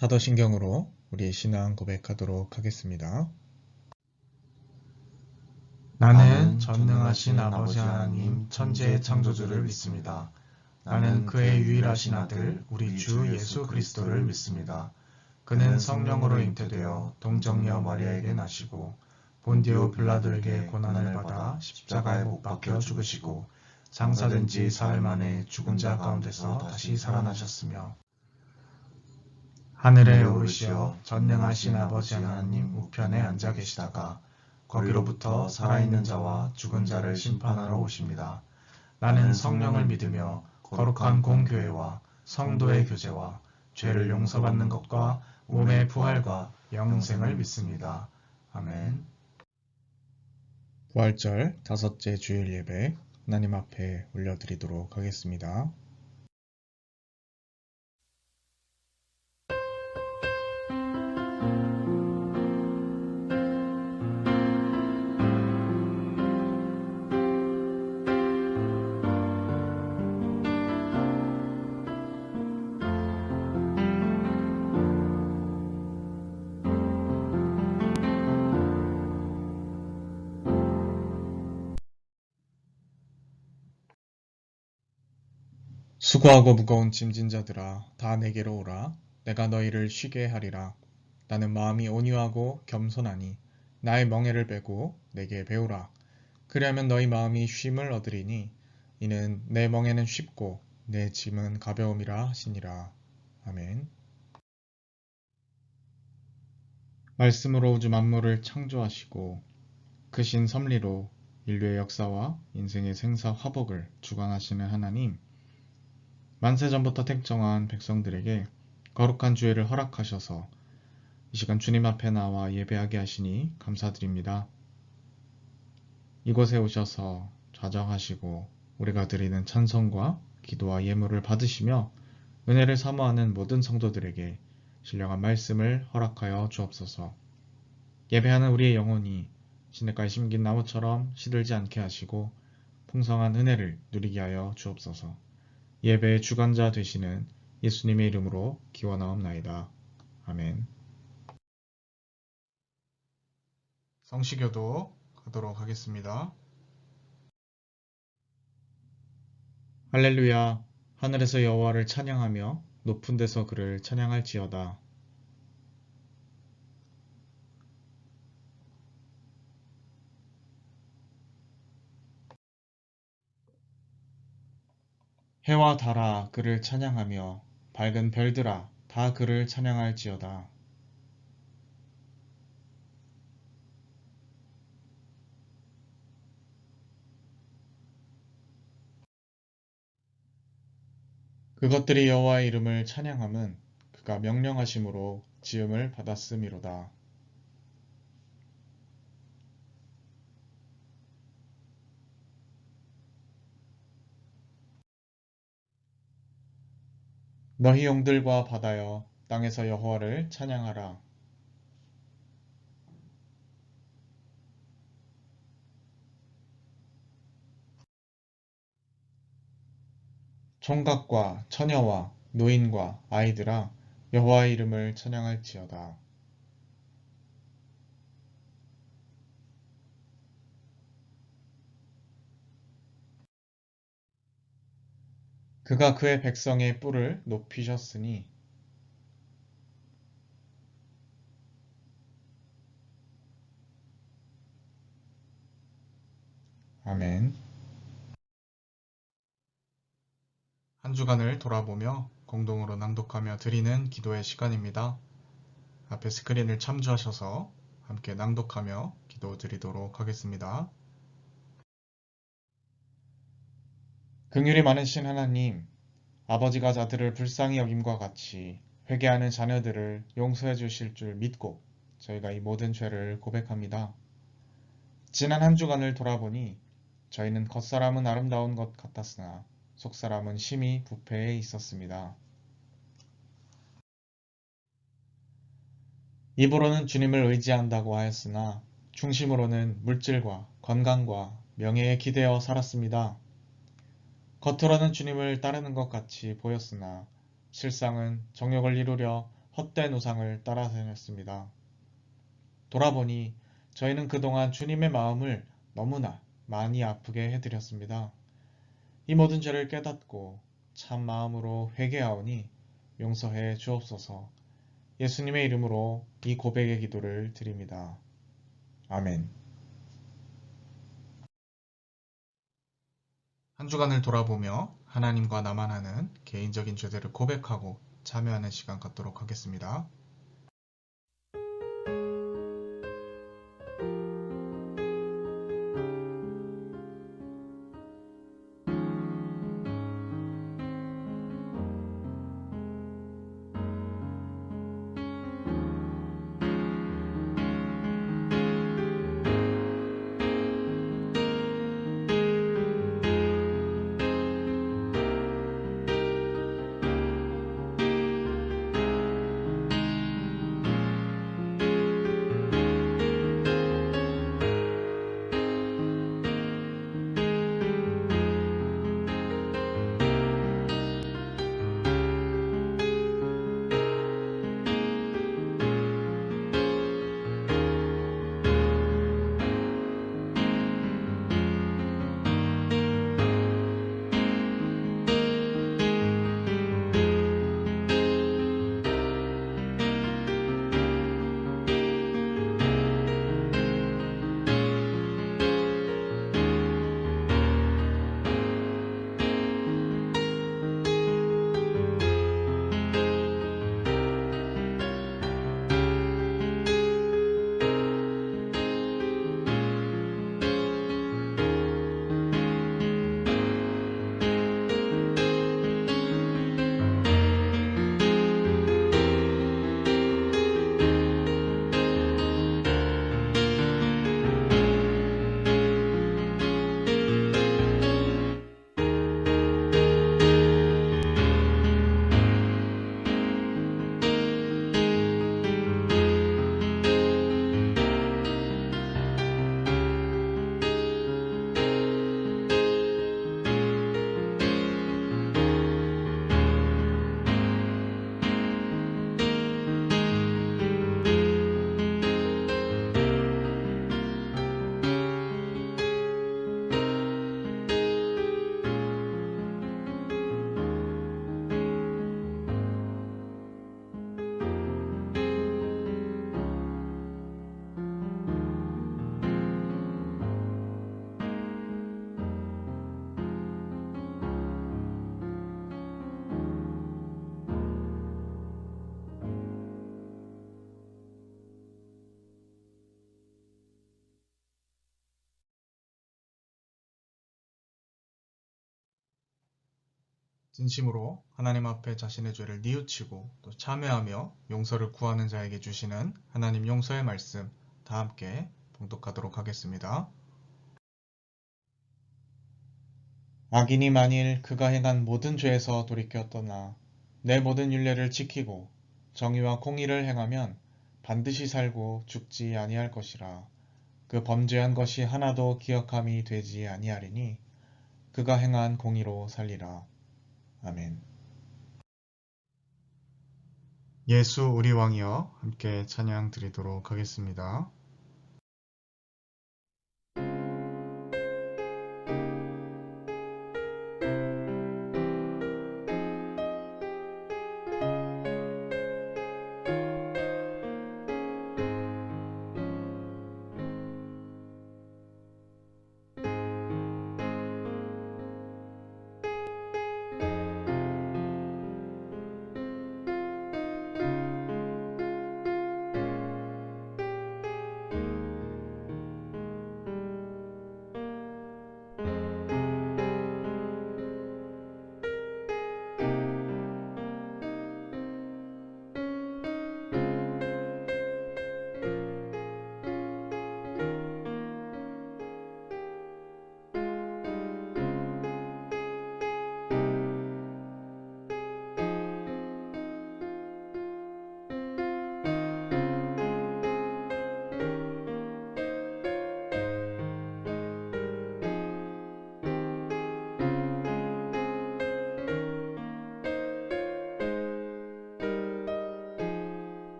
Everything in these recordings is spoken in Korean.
사도신경으로 우리의 신앙 고백하도록 하겠습니다. 나는 전능하신 아버지 하나님 천지의 창조주를 믿습니다. 나는 그의 유일하신 아들 우리 주 예수 그리스도를 믿습니다. 그는 성령으로 잉태되어 동정녀 마리아에게 나시고 본디오 빌라도에게 고난을 받아 십자가에 못 박혀 죽으시고 장사된 지 사흘 만에 죽은 자 가운데서 다시 살아나셨으며 하늘에 오르시어 전능하신 아버지 하나님 우편에 앉아 계시다가 거기로부터 살아있는 자와 죽은 자를 심판하러 오십니다. 나는 성령을 믿으며 거룩한 공교회와 성도의 교제와 죄를 용서받는 것과 몸의 부활과 영생을 믿습니다. 아멘. 부활절 다섯째 주일 예배 하나님 앞에 올려드리도록 하겠습니다. 수고하고 무거운 짐진 자들아 다 내게로 오라. 내가 너희를 쉬게 하리라. 나는 마음이 온유하고 겸손하니 나의 멍에를 빼고 내게 배우라. 그리하면 너희 마음이 쉼을 얻으리니 이는 내 멍에는 쉽고 내 짐은 가벼움이라 하시니라. 아멘. 말씀으로 우주 만물을 창조하시고 크신 섭리로 인류의 역사와 인생의 생사 화복을 주관하시는 하나님, 만세 전부터 택정한 백성들에게 거룩한 주일을 허락하셔서 이 시간 주님 앞에 나와 예배하게 하시니 감사드립니다. 이곳에 오셔서 좌정하시고 우리가 드리는 찬송과 기도와 예물을 받으시며 은혜를 사모하는 모든 성도들에게 신령한 말씀을 허락하여 주옵소서. 예배하는 우리의 영혼이 시냇가에 심긴 나무처럼 시들지 않게 하시고 풍성한 은혜를 누리게 하여 주옵소서. 예배의 주관자 되시는 예수님의 이름으로 기원하옵나이다. 아멘. 성시교도 가도록 하겠습니다. 할렐루야. 하늘에서 여호와를 찬양하며 높은 데서 그를 찬양할지어다. 해와 달아 그를 찬양하며 밝은 별들아 다 그를 찬양할지어다. 그것들이 여호와의 이름을 찬양함은 그가 명령하심으로 지음을 받았음이로다. 너희 용들과 바다여 땅에서 여호와를 찬양하라. 총각과 처녀와 노인과 아이들아 여호와의 이름을 찬양할지어다. 그가 그의 백성의 뿔을 높이셨으니 아멘. 한 주간을 돌아보며 공동으로 낭독하며 드리는 기도의 시간입니다. 앞에 스크린을 참조하셔서 함께 낭독하며 기도 드리도록 하겠습니다. 긍휼이 많으신 하나님, 아버지가 자들을 불쌍히 여김과 같이 회개하는 자녀들을 용서해 주실 줄 믿고 저희가 이 모든 죄를 고백합니다. 지난 한 주간을 돌아보니 저희는 겉사람은 아름다운 것 같았으나 속사람은 심히 부패해 있었습니다. 입으로는 주님을 의지한다고 하였으나 중심으로는 물질과 건강과 명예에 기대어 살았습니다. 겉으로는 주님을 따르는 것 같이 보였으나 실상은 정욕을 이루려 헛된 우상을 따라 다녔습니다. 돌아보니 저희는 그동안 주님의 마음을 너무나 많이 아프게 해드렸습니다. 이 모든 죄를 깨닫고 참 마음으로 회개하오니 용서해 주옵소서. 예수님의 이름으로 이 고백의 기도를 드립니다. 아멘. 한 주간을 돌아보며 하나님과 나만 하는 개인적인 죄들을 고백하고 참여하는 시간 갖도록 하겠습니다. 진심으로 하나님 앞에 자신의 죄를 뉘우치고 또 참회하며 용서를 구하는 자에게 주시는 하나님 용서의 말씀 다 함께 봉독하도록 하겠습니다. 악인이 만일 그가 행한 모든 죄에서 돌이켜 떠나 내 모든 율례를 지키고 정의와 공의를 행하면 반드시 살고 죽지 아니할 것이라. 그 범죄한 것이 하나도 기억함이 되지 아니하리니 그가 행한 공의로 살리라. 아멘. 예수 우리 왕이여 함께 찬양 드리도록 하겠습니다.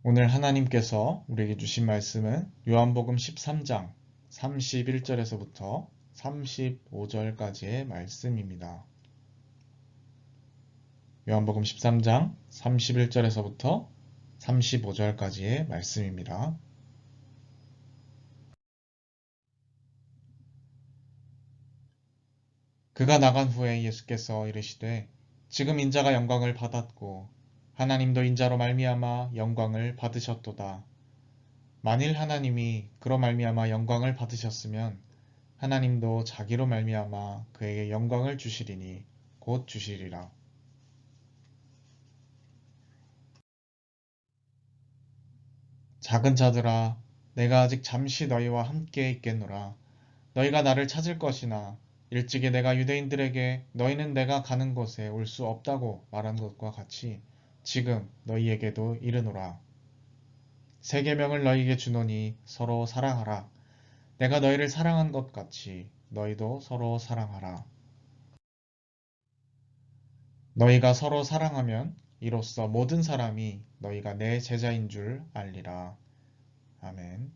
오늘 하나님께서 우리에게 주신 말씀은 요한복음 13장 31절에서부터 35절까지의 말씀입니다. 요한복음 13장 31절에서부터 35절까지의 말씀입니다. 그가 나간 후에 예수께서 이르시되 지금 인자가 영광을 받았고 하나님도 인자로 말미암아 영광을 받으셨도다. 만일 하나님이 그로 말미암아 영광을 받으셨으면 하나님도 자기로 말미암아 그에게 영광을 주시리니 곧 주시리라. 작은 자들아, 내가 아직 잠시 너희와 함께 있겠노라. 너희가 나를 찾을 것이나 일찍이 내가 유대인들에게 너희는 내가 가는 곳에 올 수 없다고 말한 것과 같이 지금 너희에게도 이르노라. 새 계명을 너희에게 주노니 서로 사랑하라. 내가 너희를 사랑한 것 같이 너희도 서로 사랑하라. 너희가 서로 사랑하면 이로써 모든 사람이 너희가 내 제자인 줄 알리라. 아멘.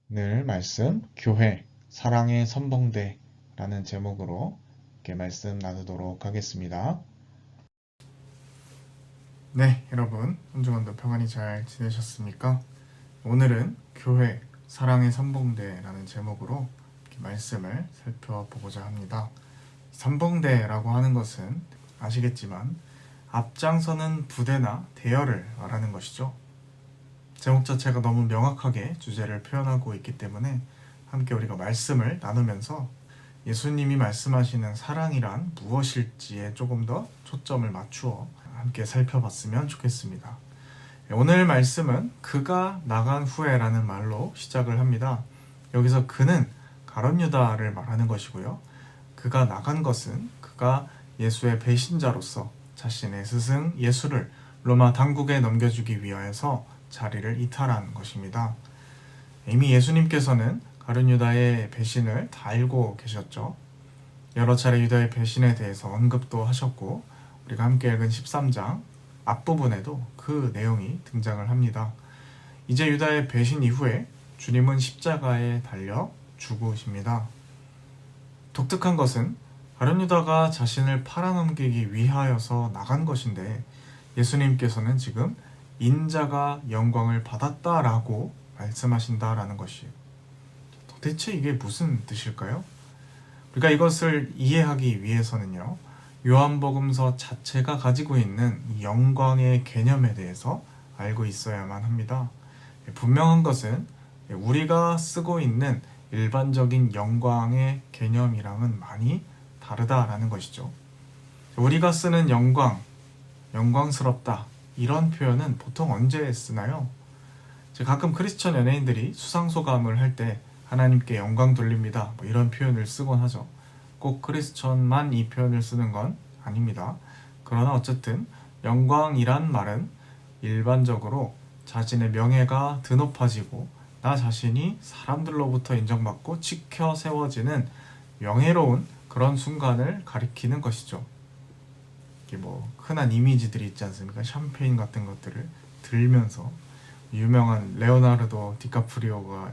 늘 말씀, 교회, 사랑의 선봉대라는 제목으로 이렇게 말씀 나누도록 하겠습니다. 네, 여러분, 한 주간도 평안히 잘 지내셨습니까? 오늘은 교회, 사랑의 선봉대라는 제목으로 이렇게 말씀을 살펴보고자 합니다. 선봉대라고 하는 것은 아시겠지만 앞장서는 부대나 대열을 말하는 것이죠. 제목 자체가 너무 명확하게 주제를 표현하고 있기 때문에 함께 우리가 말씀을 나누면서 예수님이 말씀하시는 사랑이란 무엇일지에 조금 더 초점을 맞추어 함께 살펴봤으면 좋겠습니다. 오늘 말씀은 그가 나간 후에라는 말로 시작을 합니다. 여기서 그는 가룟 유다를 말하는 것이고요. 그가 나간 것은 그가 예수의 배신자로서 자신의 스승 예수를 로마 당국에 넘겨주기 위하여서 자리를 이탈한 것입니다. 이미 예수님께서는 가룟 유다의 배신을 다 알고 계셨죠. 여러 차례 유다의 배신에 대해서 언급도 하셨고 우리가 함께 읽은 13장 앞부분에도 그 내용이 등장을 합니다. 이제 유다의 배신 이후에 주님은 십자가에 달려 죽으십니다. 독특한 것은 가룟 유다가 자신을 팔아넘기기 위하여서 나간 것인데 예수님께서는 지금 인자가 영광을 받았다라고 말씀하신다라는 것이에요. 도대체 이게 무슨 뜻일까요? 우리가 이것을 이해하기 위해서는요, 요한복음서 자체가 가지고 있는 영광의 개념에 대해서 알고 있어야만 합니다. 분명한 것은 우리가 쓰고 있는 일반적인 영광의 개념이랑은 많이 다르다라는 것이죠. 우리가 쓰는 영광, 영광스럽다 이런 표현은 보통 언제 쓰나요? 가끔 크리스천 연예인들이 수상소감을 할 때 하나님께 영광 돌립니다 뭐 이런 표현을 쓰곤 하죠. 꼭 크리스천만 이 표현을 쓰는 건 아닙니다. 그러나 어쨌든 영광이란 말은 일반적으로 자신의 명예가 드높아지고 나 자신이 사람들로부터 인정받고 지켜 세워지는 명예로운 그런 순간을 가리키는 것이죠. 이게 뭐 흔한 이미지들이 있지 않습니까? 샴페인 같은 것들을 들면서 유명한 레오나르도 디카프리오가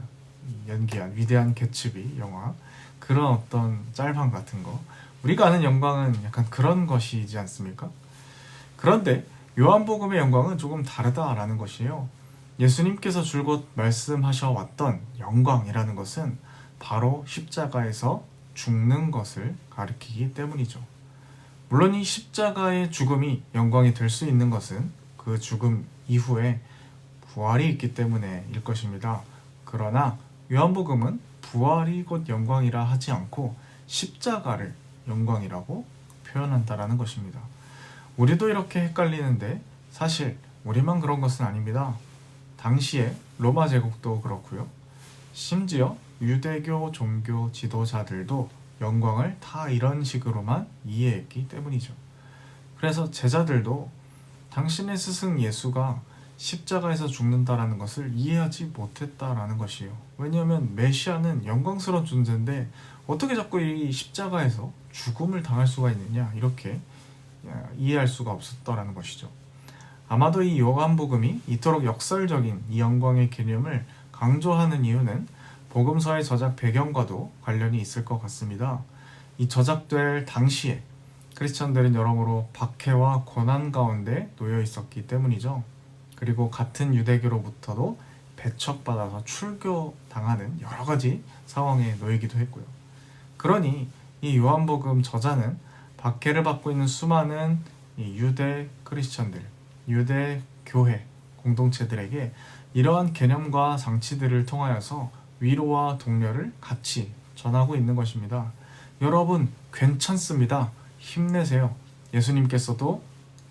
연기한 위대한 개츠비 영화 그런 어떤 짤방 같은 거 우리가 아는 영광은 약간 그런 것이지 않습니까? 그런데 요한복음의 영광은 조금 다르다라는 것이에요. 예수님께서 줄곧 말씀하셔 왔던 영광이라는 것은 바로 십자가에서 죽는 것을 가리키기 때문이죠. 물론 이 십자가의 죽음이 영광이 될 수 있는 것은 그 죽음 이후에 부활이 있기 때문에일 것입니다. 그러나 요한복음은 부활이 곧 영광이라 하지 않고 십자가를 영광이라고 표현한다라는 것입니다. 우리도 이렇게 헷갈리는데 사실 우리만 그런 것은 아닙니다. 당시에 로마 제국도 그렇고요. 심지어 유대교 종교 지도자들도 영광을 다 이런 식으로만 이해했기 때문이죠. 그래서 제자들도 당신의 스승 예수가 십자가에서 죽는다라는 것을 이해하지 못했다라는 것이에요. 왜냐하면 메시아는 영광스러운 존재인데 어떻게 자꾸 이 십자가에서 죽음을 당할 수가 있느냐 이렇게 이해할 수가 없었다라는 것이죠. 아마도 이 요한복음이 이토록 역설적인 이 영광의 개념을 강조하는 이유는 복음서의 저작 배경과도 관련이 있을 것 같습니다. 이 저작될 당시에 크리스천들은 여러모로 박해와 고난 가운데 놓여 있었기 때문이죠. 그리고 같은 유대교로부터도 배척받아서 출교당하는 여러 가지 상황에 놓이기도 했고요. 그러니 이 요한복음 저자는 박해를 받고 있는 수많은 이 유대 크리스천들, 유대 교회 공동체들에게 이러한 개념과 장치들을 통하여서 위로와 독려를 같이 전하고 있는 것입니다. 여러분 괜찮습니다. 힘내세요. 예수님께서도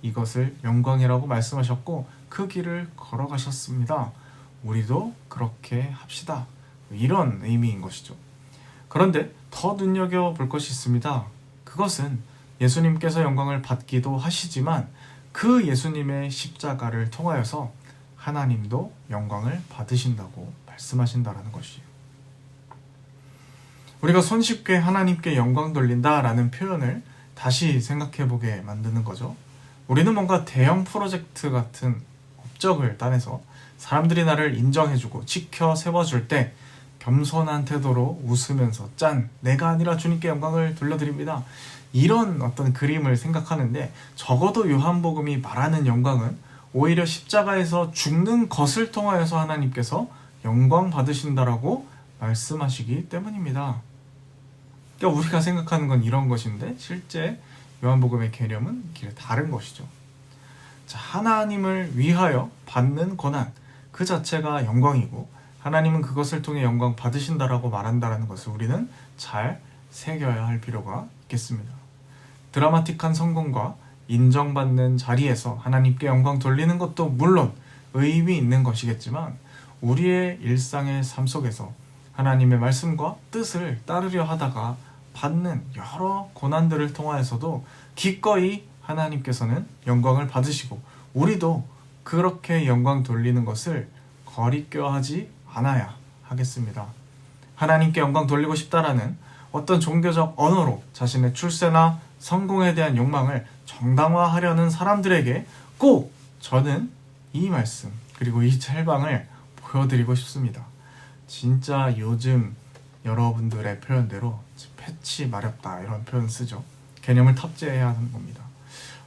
이것을 영광이라고 말씀하셨고 그 길을 걸어가셨습니다. 우리도 그렇게 합시다. 이런 의미인 것이죠. 그런데 더 눈여겨볼 것이 있습니다. 그것은 예수님께서 영광을 받기도 하시지만 그 예수님의 십자가를 통하여서 하나님도 영광을 받으신다고 말씀하신다라는 것이에요. 우리가 손쉽게 하나님께 영광 돌린다라는 표현을 다시 생각해보게 만드는 거죠. 우리는 뭔가 대형 프로젝트 같은 업적을 따내서 사람들이 나를 인정해주고 지켜 세워줄 때 겸손한 태도로 웃으면서 짠! 내가 아니라 주님께 영광을 돌려드립니다. 이런 어떤 그림을 생각하는데 적어도 요한복음이 말하는 영광은 오히려 십자가에서 죽는 것을 통하여서 하나님께서 영광 받으신다라고 말씀하시기 때문입니다. 그러니까 우리가 생각하는 건 이런 것인데 실제 요한복음의 개념은 다른 것이죠. 자, 하나님을 위하여 받는 고난 그 자체가 영광이고 하나님은 그것을 통해 영광 받으신다라고 말한다라는 것을 우리는 잘 새겨야 할 필요가 있겠습니다. 드라마틱한 성공과 인정받는 자리에서 하나님께 영광 돌리는 것도 물론 의미 있는 것이겠지만 우리의 일상의 삶 속에서 하나님의 말씀과 뜻을 따르려 하다가 받는 여러 고난들을 통하여서도 기꺼이 하나님께서는 영광을 받으시고 우리도 그렇게 영광 돌리는 것을 거리껴하지 않아야 하겠습니다. 하나님께 영광 돌리고 싶다라는 어떤 종교적 언어로 자신의 출세나 성공에 대한 욕망을 정당화하려는 사람들에게 꼭 저는 이 말씀 그리고 이 짤방을 보여드리고 싶습니다. 진짜 요즘 여러분들의 표현대로 패치 마렵다 이런 표현 쓰죠. 개념을 탑재해야 하는 겁니다.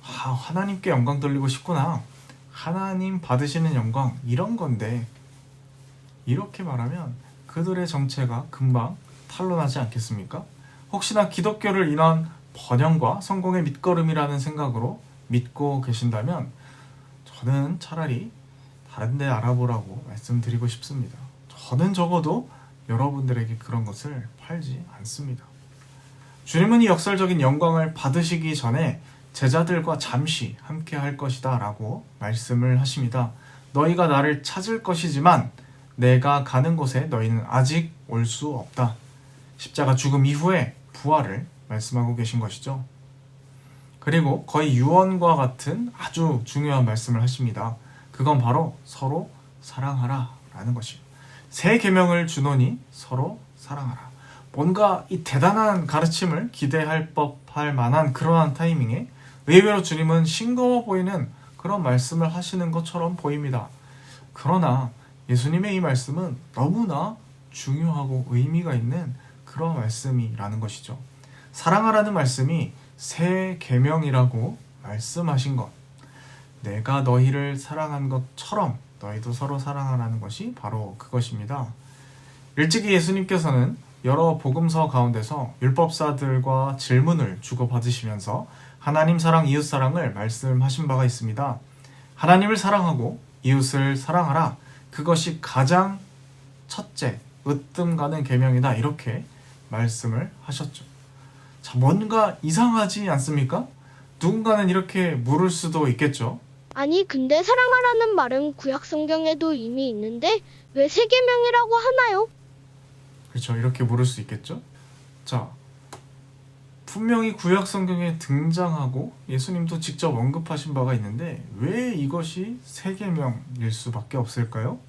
하나님께 영광 돌리고 싶구나. 하나님 받으시는 영광 이런 건데 이렇게 말하면 그들의 정체가 금방 탄로나지 않겠습니까? 혹시나 기독교를 인한 번영과 성공의 밑거름이라는 생각으로 믿고 계신다면 저는 차라리 다른 데 알아보라고 말씀드리고 싶습니다. 저는 적어도 여러분들에게 그런 것을 팔지 않습니다. 주님은 이 역설적인 영광을 받으시기 전에 제자들과 잠시 함께 할 것이다 라고 말씀을 하십니다. 너희가 나를 찾을 것이지만 내가 가는 곳에 너희는 아직 올 수 없다. 십자가 죽음 이후에 부활을 말씀하고 계신 것이죠. 그리고 거의 유언과 같은 아주 중요한 말씀을 하십니다. 그건 바로 서로 사랑하라 라는 것이에요. 새 계명을 주노니 서로 사랑하라. 뭔가 이 대단한 가르침을 기대할 법할 만한 그러한 타이밍에 의외로 주님은 싱거워 보이는 그런 말씀을 하시는 것처럼 보입니다. 그러나 예수님의 이 말씀은 너무나 중요하고 의미가 있는 그런 말씀이라는 것이죠. 사랑하라는 말씀이 새 계명이라고 말씀하신 것, 내가 너희를 사랑한 것처럼 너희도 서로 사랑하라는 것이 바로 그것입니다. 일찍이 예수님께서는 여러 복음서 가운데서 율법사들과 질문을 주고받으시면서 하나님 사랑, 이웃 사랑을 말씀하신 바가 있습니다. 하나님을 사랑하고 이웃을 사랑하라. 그것이 가장 첫째, 으뜸 가는 계명이다. 이렇게 말씀을 하셨죠. 자, 뭔가 이상하지 않습니까? 누군가는 이렇게 물을 수도 있겠죠. 아니 근데 사랑하라는 말은 구약 성경에도 이미 있는데 왜 새 계명이라고 하나요? 그렇죠. 이렇게 물을 수 있겠죠. 자, 분명히 구약 성경에 등장하고 예수님도 직접 언급하신 바가 있는데 왜 이것이 새 계명일 수밖에 없을까요?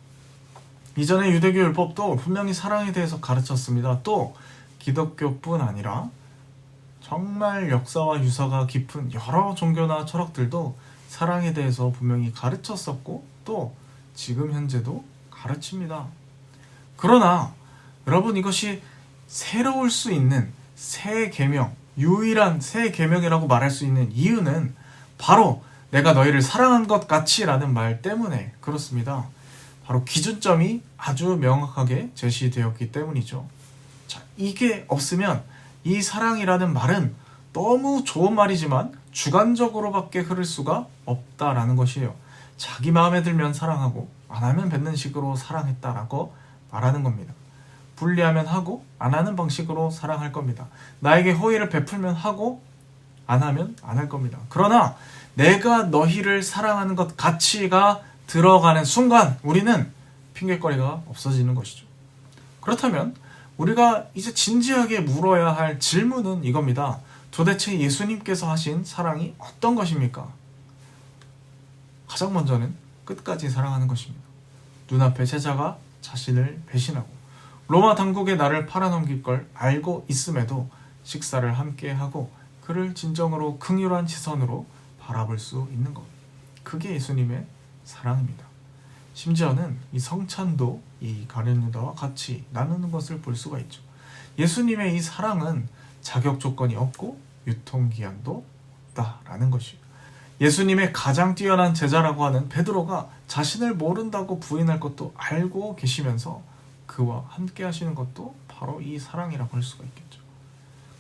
이전에 유대교 율법도 분명히 사랑에 대해서 가르쳤습니다. 또 기독교뿐 아니라 정말 역사와 유사가 깊은 여러 종교나 철학들도 사랑에 대해서 분명히 가르쳤었고 또 지금 현재도 가르칩니다. 그러나 여러분, 이것이 새로울 수 있는 새 계명, 유일한 새 계명이라고 말할 수 있는 이유는 바로 내가 너희를 사랑한 것 같이 라는 말 때문에 그렇습니다. 바로 기준점이 아주 명확하게 제시되었기 때문이죠. 자, 이게 없으면 이 사랑이라는 말은 너무 좋은 말이지만 주관적으로밖에 흐를 수가 없다라는 것이에요. 자기 마음에 들면 사랑하고 안 하면 뱉는 식으로 사랑했다라고 말하는 겁니다. 분리하면 하고 안 하는 방식으로 사랑할 겁니다. 나에게 호의를 베풀면 하고 안 하면 안 할 겁니다. 그러나 내가 너희를 사랑하는 것 같이가 들어가는 순간 우리는 핑계거리가 없어지는 것이죠. 그렇다면 우리가 이제 진지하게 물어야 할 질문은 이겁니다. 도대체 예수님께서 하신 사랑이 어떤 것입니까? 가장 먼저는 끝까지 사랑하는 것입니다. 눈앞에 제자가 자신을 배신하고 로마 당국에 나를 팔아넘길 걸 알고 있음에도 식사를 함께 하고 그를 진정으로 긍휼한 시선으로 바라볼 수 있는 것. 그게 예수님의 사랑입니다. 심지어는 이 성찬도 이 가룟 유다와 같이 나누는 것을 볼 수가 있죠. 예수님의 이 사랑은 자격 조건이 없고 유통기한도 없다라는 것이에요. 예수님의 가장 뛰어난 제자라고 하는 베드로가 자신을 모른다고 부인할 것도 알고 계시면서 그와 함께 하시는 것도 바로 이 사랑이라고 할 수가 있겠죠.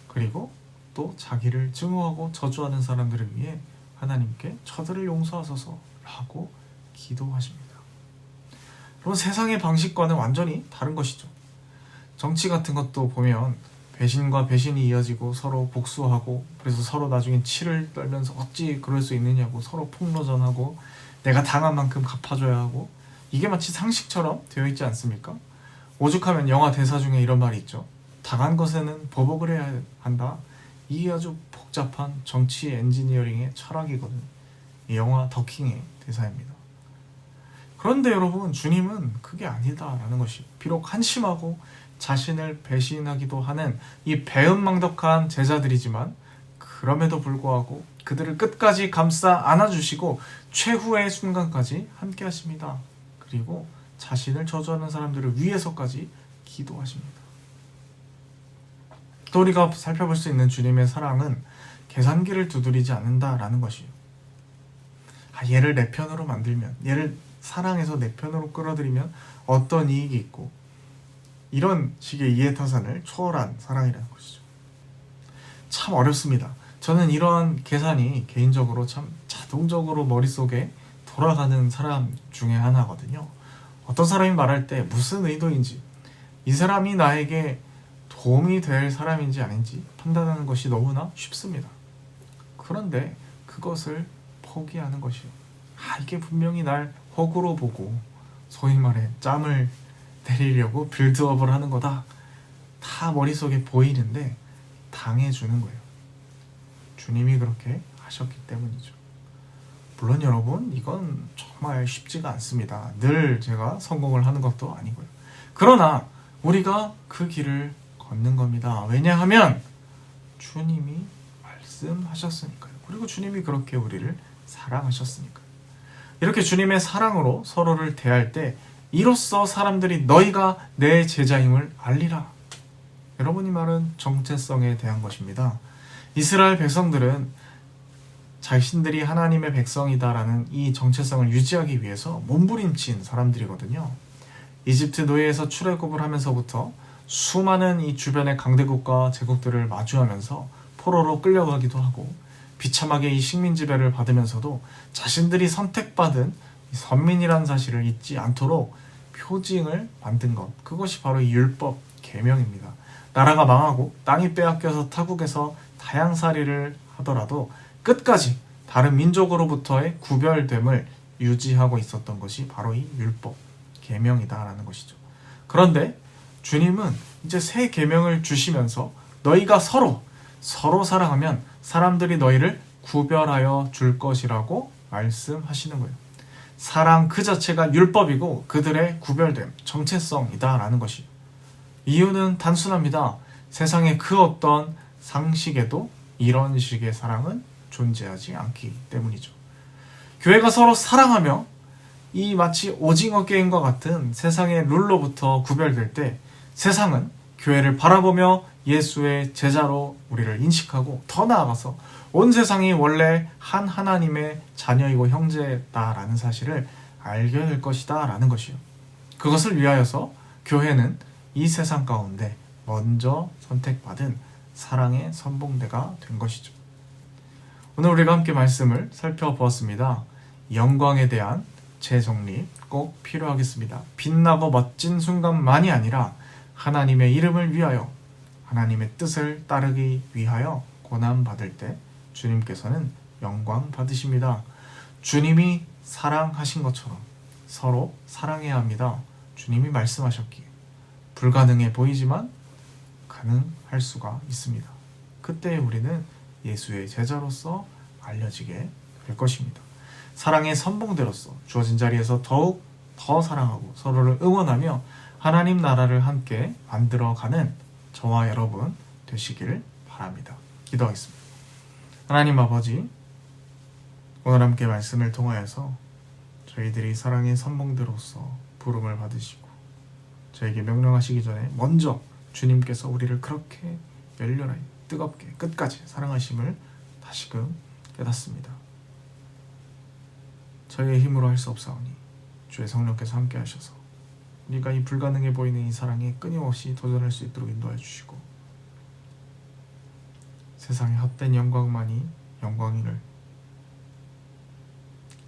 그리고 또 자기를 증오하고 저주하는 사람들을 위해 하나님께 저들을 용서하소서라고 기도하십니다. 여러분, 세상의 방식과는 완전히 다른 것이죠. 정치 같은 것도 보면 배신과 배신이 이어지고 서로 복수하고 그래서 서로 나중에 치를 떨면서 어찌 그럴 수 있느냐고 서로 폭로전하고 내가 당한 만큼 갚아줘야 하고 이게 마치 상식처럼 되어 있지 않습니까? 오죽하면 영화 대사 중에 이런 말이 있죠. 당한 것에는 보복을 해야 한다. 이게 아주 복잡한 정치 엔지니어링의 철학이거든요. 이 영화 더킹의 대사입니다. 그런데 여러분, 주님은 그게 아니다라는 것이 비록 한심하고 자신을 배신하기도 하는 이 배은망덕한 제자들이지만 그럼에도 불구하고 그들을 끝까지 감싸 안아주시고 최후의 순간까지 함께 하십니다. 그리고 자신을 저주하는 사람들을 위해서까지 기도하십니다. 또 우리가 살펴볼 수 있는 주님의 사랑은 계산기를 두드리지 않는다라는 것이에요. 얘를 내 편으로 만들면, 얘를 사랑해서 내 편으로 끌어들이면 어떤 이익이 있고 이런 식의 이해타산을 초월한 사랑이라는 것이죠. 참 어렵습니다. 저는 이러한 계산이 개인적으로 참 자동적으로 머릿속에 돌아가는 사람 중에 하나거든요. 어떤 사람이 말할 때 무슨 의도인지, 이 사람이 나에게 도움이 될 사람인지 아닌지 판단하는 것이 너무나 쉽습니다. 그런데 그것을 포기하는 것이요. 이게 분명히 날 호구로 보고 소위 말해 짬을 내리려고 빌드업을 하는 거다. 다 머릿속에 보이는데 당해주는 거예요. 주님이 그렇게 하셨기 때문이죠. 물론 여러분, 이건 정말 쉽지가 않습니다. 늘 제가 성공을 하는 것도 아니고요. 그러나 우리가 그 길을 걷는 겁니다. 왜냐하면 주님이 말씀하셨으니까요. 그리고 주님이 그렇게 우리를 사랑하셨으니까요. 이렇게 주님의 사랑으로 서로를 대할 때 이로써 사람들이 너희가 내 제자임을 알리라. 여러분, 이 말은 정체성에 대한 것입니다. 이스라엘 백성들은 자신들이 하나님의 백성이다라는 이 정체성을 유지하기 위해서 몸부림친 사람들이거든요. 이집트 노예에서 출애굽을 하면서부터 수많은 이 주변의 강대국과 제국들을 마주하면서 포로로 끌려가기도 하고 비참하게 이 식민 지배를 받으면서도 자신들이 선택받은 선민이라는 사실을 잊지 않도록 표징을 만든 것, 그것이 바로 이 율법 계명입니다. 나라가 망하고 땅이 빼앗겨서 타국에서 다양살이를 하더라도 끝까지 다른 민족으로부터의 구별됨을 유지하고 있었던 것이 바로 이 율법 계명이다라는 것이죠. 그런데 주님은 이제 새 계명을 주시면서 너희가 서로 사랑하면 사람들이 너희를 구별하여 줄 것이라고 말씀하시는 거예요. 사랑 그 자체가 율법이고 그들의 구별됨, 정체성이다라는 것이에요. 이유는 단순합니다. 세상의 그 어떤 상식에도 이런 식의 사랑은 존재하지 않기 때문이죠. 교회가 서로 사랑하며 이 마치 오징어 게임과 같은 세상의 룰로부터 구별될 때 세상은 교회를 바라보며 예수의 제자로 우리를 인식하고 더 나아가서 온 세상이 원래 한 하나님의 자녀이고 형제다라는 사실을 알게 될 것이다 라는 것이요. 그것을 위하여서 교회는 이 세상 가운데 먼저 선택받은 사랑의 선봉대가 된 것이죠. 오늘 우리가 함께 말씀을 살펴보았습니다. 영광에 대한 재정립 꼭 필요하겠습니다. 빛나고 멋진 순간만이 아니라 하나님의 이름을 위하여 하나님의 뜻을 따르기 위하여 고난받을 때 주님께서는 영광 받으십니다. 주님이 사랑하신 것처럼 서로 사랑해야 합니다. 주님이 말씀하셨기에 불가능해 보이지만 가능할 수가 있습니다. 그때 우리는 예수의 제자로서 알려지게 될 것입니다. 사랑의 선봉대로서 주어진 자리에서 더욱 더 사랑하고 서로를 응원하며 하나님 나라를 함께 만들어가는 저와 여러분 되시길 바랍니다. 기도하겠습니다. 하나님 아버지, 오늘 함께 말씀을 통하여서 저희들이 사랑의 선봉대로서 부름을 받으시고 저에게 명령하시기 전에 먼저 주님께서 우리를 그렇게 열렬하게 뜨겁게 끝까지 사랑하심을 다시금 깨닫습니다. 저희의 힘으로 할 수 없사오니 주의 성령께서 함께 하셔서 우리가 이 불가능해 보이는 이 사랑에 끊임없이 도전할 수 있도록 인도해 주시고 세상의 헛된 영광만이 영광이를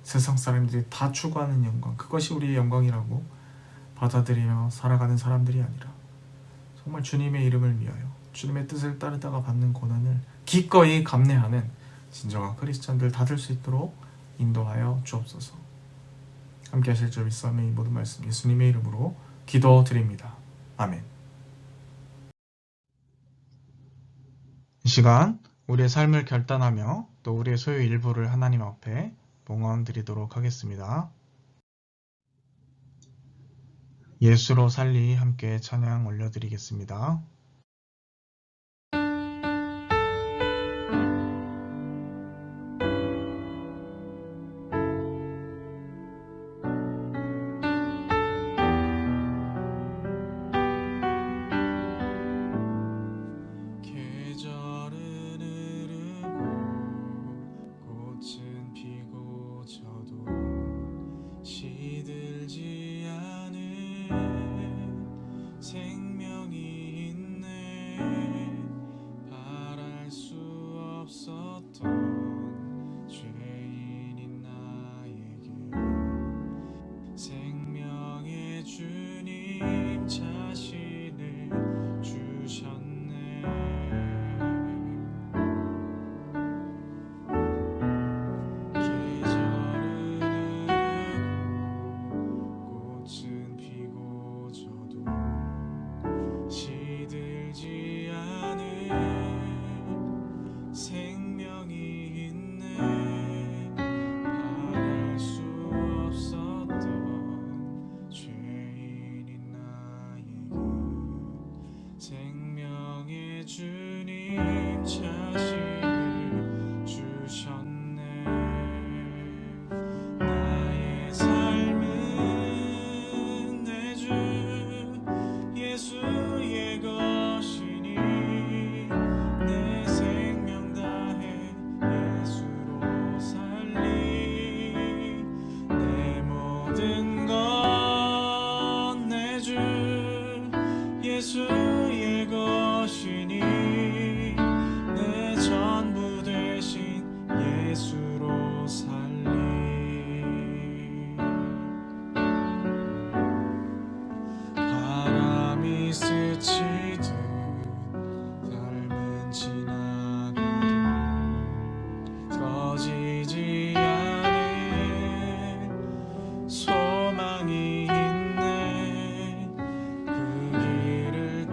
세상 사람들이 다 추구하는 영광, 그것이 우리의 영광이라고 받아들이며 살아가는 사람들이 아니라 정말 주님의 이름을 위하여 주님의 뜻을 따르다가 받는 고난을 기꺼이 감내하는 진정한 크리스찬들 다 될 수 있도록 인도하여 주옵소서. 함께 하실 줄 믿사오며 이 모든 말씀 예수님의 이름으로 기도드립니다. 아멘. 이 시간 우리의 삶을 결단하며 또 우리의 소유 일부를 하나님 앞에 봉헌 드리도록 하겠습니다. 예수로 살리 함께 찬양 올려드리겠습니다. 예수의 것이니 내 전부 대신 예수로 살리. 바람이 스치듯 삶은 지나가도 꺼지지 않은 소망이 있네. 그 길을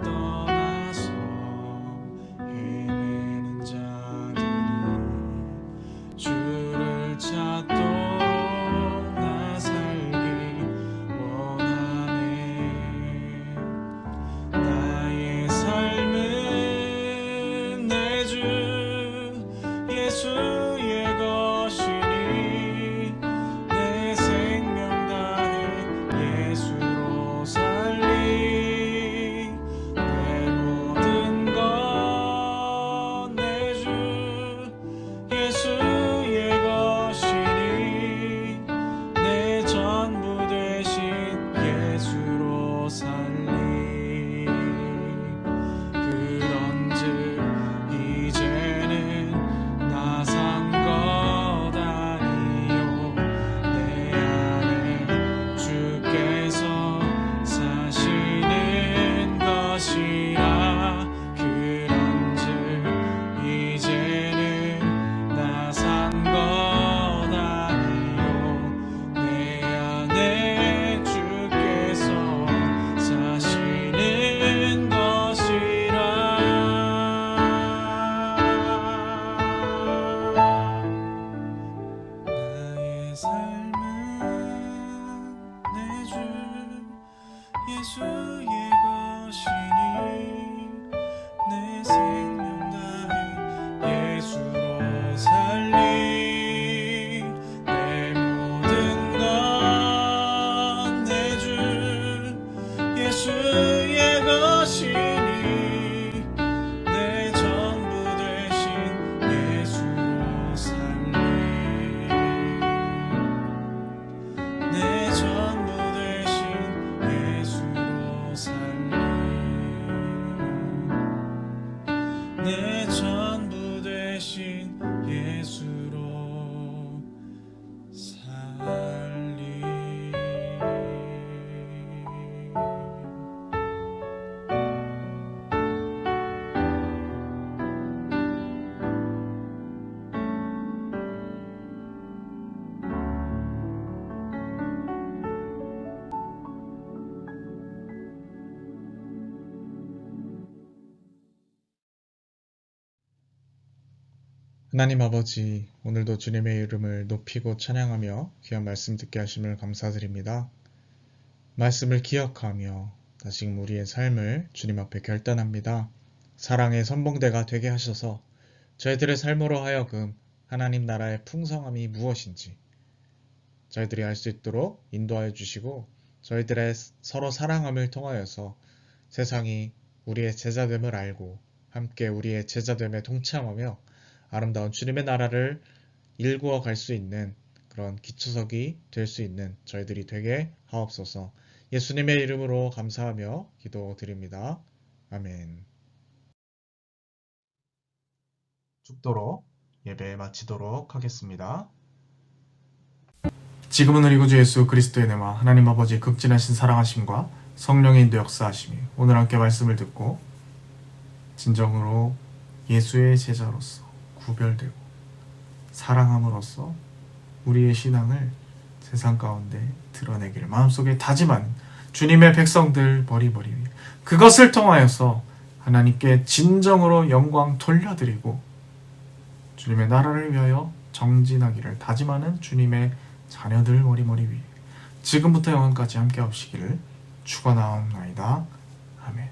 내 전부 되신 예수로 살리. 하나님 아버지, 오늘도 주님의 이름을 높이고 찬양하며 귀한 말씀 듣게 하심을 감사드립니다. 말씀을 기억하며 다시금 우리의 삶을 주님 앞에 결단합니다. 사랑의 선봉대가 되게 하셔서 저희들의 삶으로 하여금 하나님 나라의 풍성함이 무엇인지 저희들이 알 수 있도록 인도하여 주시고 저희들의 서로 사랑함을 통하여서 세상이 우리의 제자됨을 알고 함께 우리의 제자됨에 동참하며 아름다운 주님의 나라를 일구어 갈 수 있는 그런 기초석이 될 수 있는 저희들이 되게 하옵소서. 예수님의 이름으로 감사하며 기도드립니다. 아멘. 죽도록 예배 마치도록 하겠습니다. 지금은 우리 구주 예수 그리스도의 은혜와 하나님 아버지의 극진하신 사랑하심과 성령의 인도 역사하심이 오늘 함께 말씀을 듣고 진정으로 예수의 제자로서 구별되고 사랑함으로써 우리의 신앙을 세상 가운데 드러내기를 마음속에 다짐하는 주님의 백성들 머리머리 위 그것을 통하여서 하나님께 진정으로 영광 돌려드리고 주님의 나라를 위하여 정진하기를 다짐하는 주님의 자녀들 머리머리 위 지금부터 영원까지 함께 하시기를 축원하옵나이다. 아멘.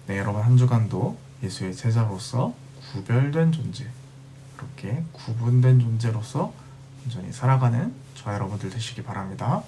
네, 여러분 한 주간도 예수의 제자로서 구별된 존재, 이렇게 구분된 존재로서 온전히 살아가는 저와 여러분들 되시기 바랍니다.